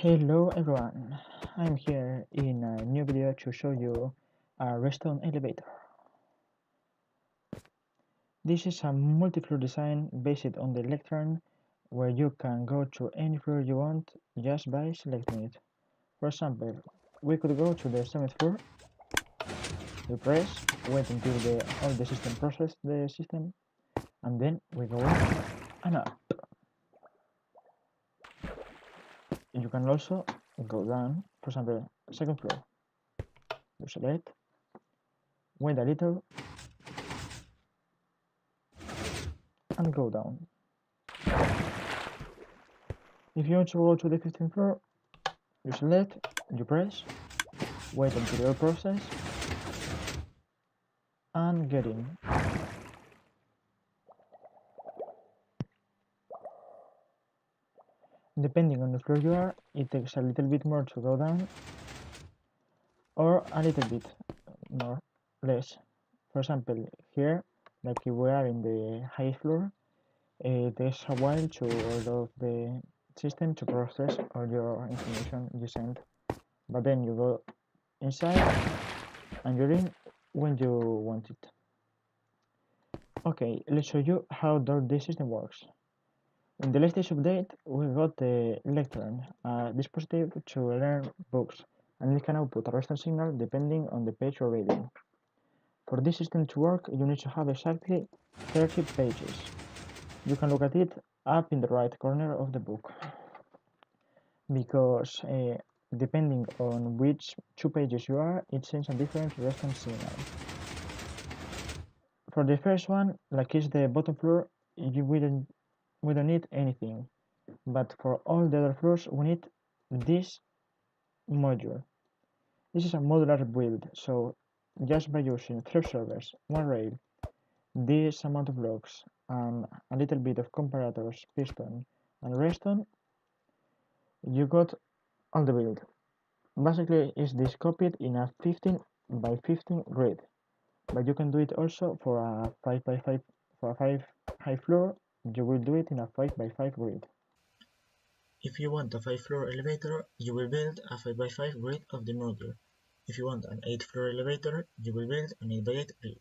Hello everyone, I'm here in a new video to show you a redstone elevator. This is a multi-floor design based on the Electron where you can go to any floor you want just by selecting it. For example, we could go to the 7th floor, we press, wait until all the system processes the system, and then we go in and up. You can also go down, for example, 2nd floor. You select, wait a little, and go down. If you want to go to the 15th floor, you select, you press, wait until your process, and get in. Depending on the floor you are, it takes a little bit more to go down, or a little bit more, less. For example, here, like if we are in the highest floor, it takes a while to load the system to process all your information you sent. But then you go inside and you're in when you want it. Okay, let's show you how this system works. In the latest update, we got the Lectern, a dispositive to learn books, and it can output a redstone signal depending on the page you're reading. For this system to work, you need to have exactly 30 pages. You can look at it up in the right corner of the book, because depending on which 2 pages you are, it sends a different redstone signal. For the first one, like it's the bottom floor, we don't need anything, but for all the other floors we need this module. This is a modular build, so just by using 3 servers, 1 rail, this amount of blocks, and a little bit of comparators, piston, and redstone, you got all the build. Basically, is this copied in a 15 by 15 grid, but you can do it also for a 5 by 5 for a 5 high floor. You will do it in a 5 by 5 grid. If you want a 5-floor elevator, you will build a 5 by 5 grid of the module. If you want an 8-floor elevator, you will build an 8 by 8 grid.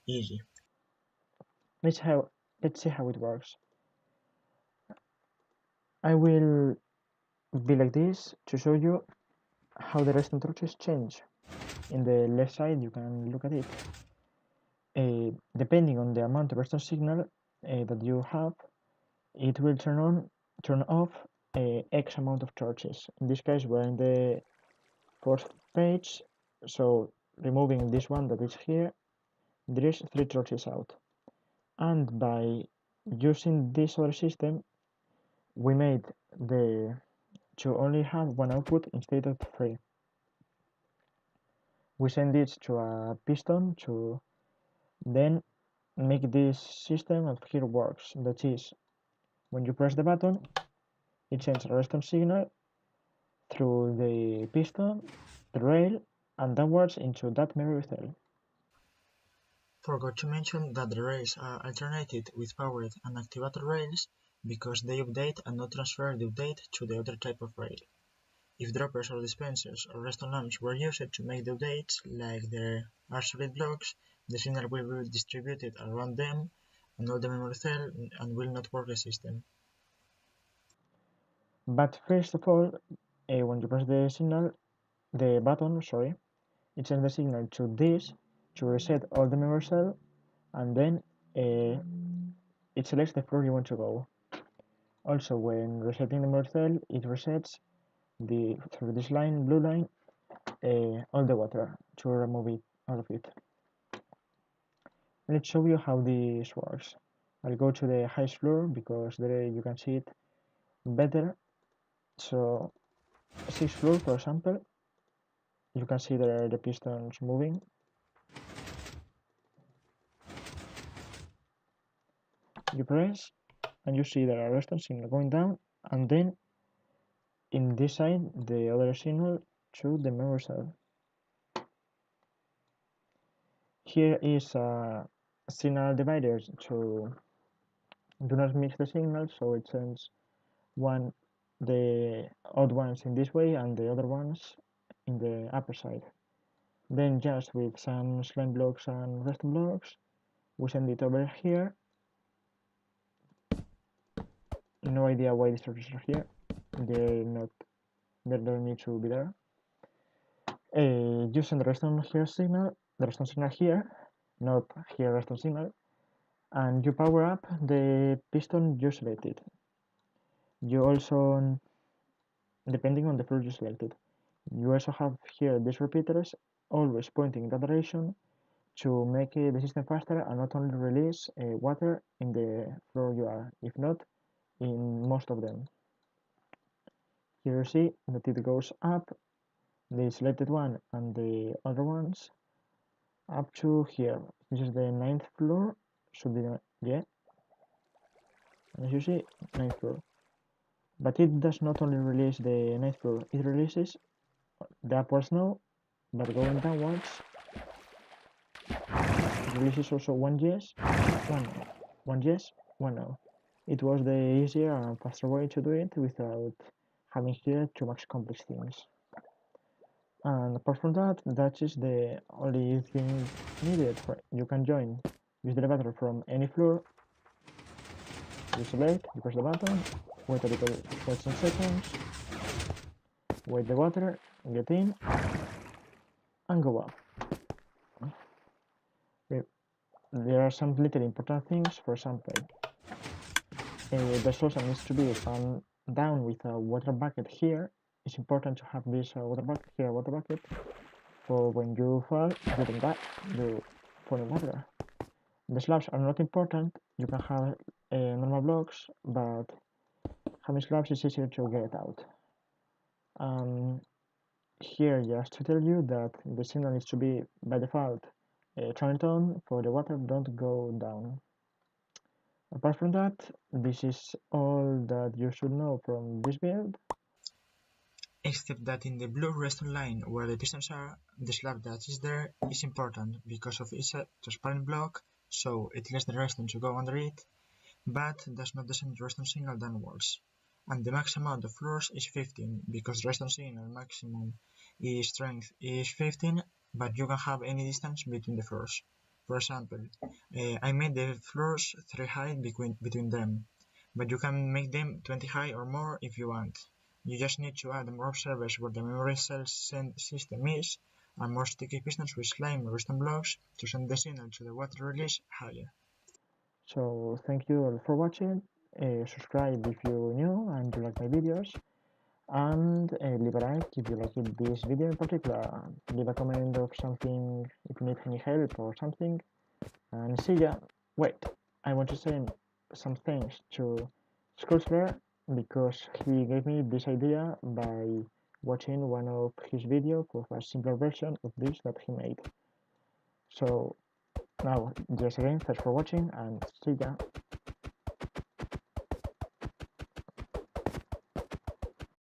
Easy. Let's see how it works. I will be like this to show you how the redstone torches change. In the left side you can look at it. Depending on the amount of redstone signal that you have, it will turn off X amount of torches. In this case we're in the 4th page, so removing this one that is here, there is 3 torches out. And by using this other system, we made to only have 1 output instead of 3. We send it to a piston to then make this system of here works. That is, when you press the button, it sends a redstone signal through the piston, the rail, and downwards into that mirror cell. Forgot to mention that the rails are alternated with powered and activator rails because they update and not transfer the update to the other type of rail. If droppers or dispensers or redstone lamps were used to make the updates, like there are solid blocks, the signal will be distributed around them and all the memory cell and will not work the system. But first of all, when you press the button, sorry, it sends the signal to this to reset all the memory cell, and then it selects the floor you want to go. Also, when resetting the memory cell, it resets through this line, blue line, all the water to remove it out of it. Let's show you how this works. I'll go to the highest floor because there you can see it better. So 6th floor, for example, you can see there are the pistons moving. You press and you see there are redstone signal going down, and then in this side the other signal to the memory cell. Here is a signal divider to do not mix the signals, so it sends one the odd ones in this way and the other ones in the upper side. Then just with some slime blocks and redstone blocks, we send it over here. No idea why these torches are here. They don't need to be there. You send the redstone signal here, not here redstone signal, and you power up the piston you selected. You also, depending on the floor you selected, you also have here these repeaters always pointing in that direction to make the system faster and not only release water in the floor you are, if not in most of them. Here you see that it goes up, the selected one and the other ones, up to here. This is the 9th floor, should be the, yeah, as you see, 9th floor. But it does not only release the 9th floor, it releases the upwards now, but going downwards, it releases also one yes, one no. One yes, one no. It was the easier and faster way to do it without having here too much complex things. And apart from that, that is the only thing needed. You can join with the elevator from any floor. You select, you press the button, wait a little, wait some seconds, wait the water, get in, and go up. There are some little important things. For example, the saucer needs to be found down with a water bucket here. It's important to have this water bucket for when you fall, you don't die, you fall in water. The slabs are not important. You can have normal blocks, but having slabs is easier to get out. Here, just to tell you that the signal needs to be by default turned on for the water don't go down. Apart from that, this is all that you should know from this build. Except that in the blue redstone line where the pistons are, the slab that is there is important because of its transparent block, so it lets the redstone to go under it, but does not send the redstone signal downwards. And the max amount of floors is 15, because the redstone signal maximum strength is 15, but you can have any distance between the floors. For example, I made the floors 3 high between them, but you can make them 20 high or more if you want. You just need to add more observers where the memory cell system is, and more sticky pistons with slime or redstone blocks to send the signal to the water release higher. So thank you all for watching. Subscribe if you're new and you like my videos, and leave a like if you like this video in particular. Leave a comment of something if you need any help or something, and see ya. Wait, I want to say some thanks to Skullsflare because he gave me this idea by watching one of his videos of a simpler version of this that he made. So now, just again, thanks for watching and see ya.